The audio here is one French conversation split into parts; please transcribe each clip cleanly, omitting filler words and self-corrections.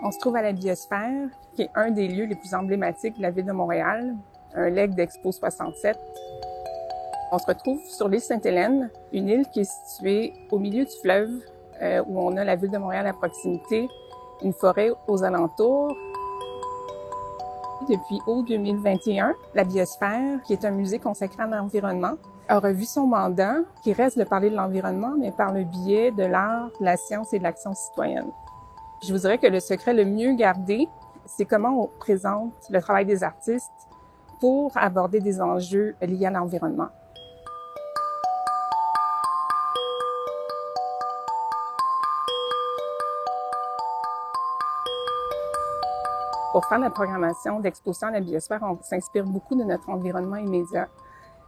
On se trouve à la Biosphère, qui est un des lieux les plus emblématiques de la ville de Montréal, un legs d'Expo 67. On se retrouve sur l'île Sainte-Hélène, une île qui est située au milieu du fleuve, où on a la ville de Montréal à proximité, une forêt aux alentours. Depuis août 2021, la Biosphère, qui est un musée consacré à l'environnement, a revu son mandat, qui reste de parler de l'environnement, mais par le biais de l'art, de la science et de l'action citoyenne. Je vous dirais que le secret le mieux gardé, c'est comment on présente le travail des artistes pour aborder des enjeux liés à l'environnement. Pour faire la programmation d'expositions à la Biosphère, on s'inspire beaucoup de notre environnement immédiat.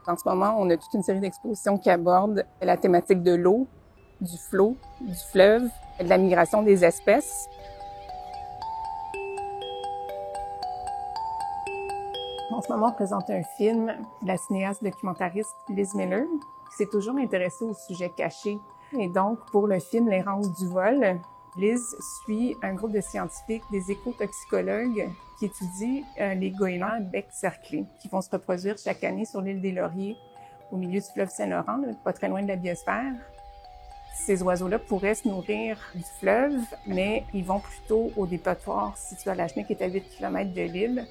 En ce moment, on a toute une série d'expositions qui abordent la thématique de l'eau, du flot, du fleuve, de la migration des espèces. En ce moment, on présente un film de la cinéaste documentariste Liz Miller, qui s'est toujours intéressée aux sujets cachés. Et donc, pour le film L'errance du vol, Liz suit un groupe de scientifiques, des écotoxicologues, qui étudient les goélands à bec cerclé, qui vont se reproduire chaque année sur l'île des Lauriers, au milieu du fleuve Saint-Laurent, pas très loin de la Biosphère. Ces oiseaux-là pourraient se nourrir du fleuve, mais ils vont plutôt au dépotoir situé à La Chenille, qui est à 8 km de l'île,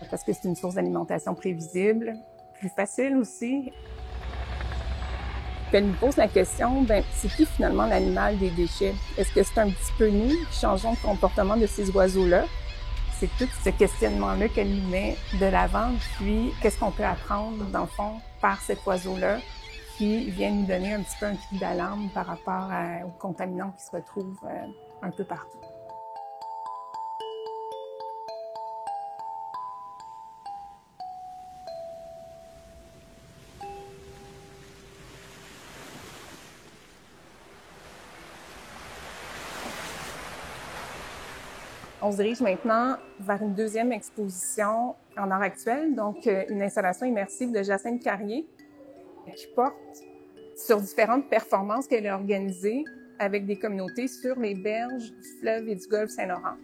parce que c'est une source d'alimentation prévisible, plus facile aussi. Puis elle nous pose la question, c'est qui finalement l'animal des déchets? Est-ce que c'est un petit peu nous qui changeons le comportement de ces oiseaux-là? C'est tout ce questionnement-là qu'elle nous met de l'avant. Puis, qu'est-ce qu'on peut apprendre, dans le fond, par cet oiseau-là qui vient nous donner un petit peu un cri d'alarme par rapport aux contaminants qui se retrouvent un peu partout. On se dirige maintenant vers une deuxième exposition en art actuel, donc une installation immersive de Jacinthe Carrier qui porte sur différentes performances qu'elle a organisées avec des communautés sur les berges du fleuve et du golfe Saint-Laurent.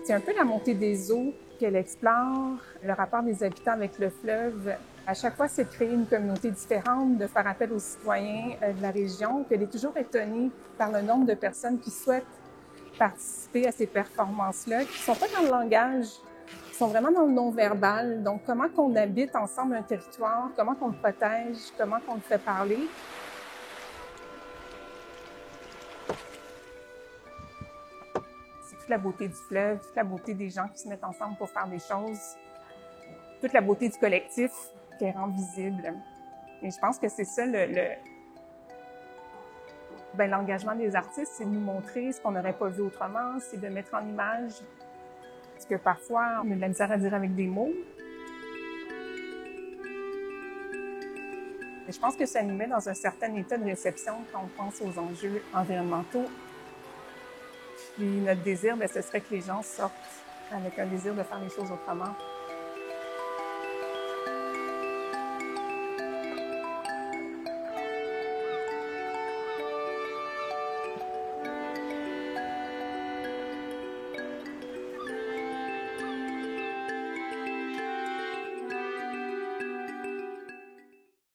C'est un peu la montée des eaux qu'elle explore, le rapport des habitants avec le fleuve. À chaque fois, c'est de créer une communauté différente, de faire appel aux citoyens de la région. Puis elle est toujours étonnée par le nombre de personnes qui souhaitent participer à ces performances-là, qui sont pas dans le langage, qui sont vraiment dans le non-verbal. Donc, comment qu'on habite ensemble un territoire, comment qu'on le protège, comment qu'on le fait parler. C'est toute la beauté du fleuve, toute la beauté des gens qui se mettent ensemble pour faire des choses, toute la beauté du collectif qui rend visible. Et je pense que c'est ça l'engagement des artistes, c'est de nous montrer ce qu'on n'aurait pas vu autrement, c'est de mettre en image ce que parfois on a de la misère à dire avec des mots. Et je pense que ça nous met dans un certain état de réception quand on pense aux enjeux environnementaux. Puis notre désir, ce serait que les gens sortent avec un désir de faire les choses autrement.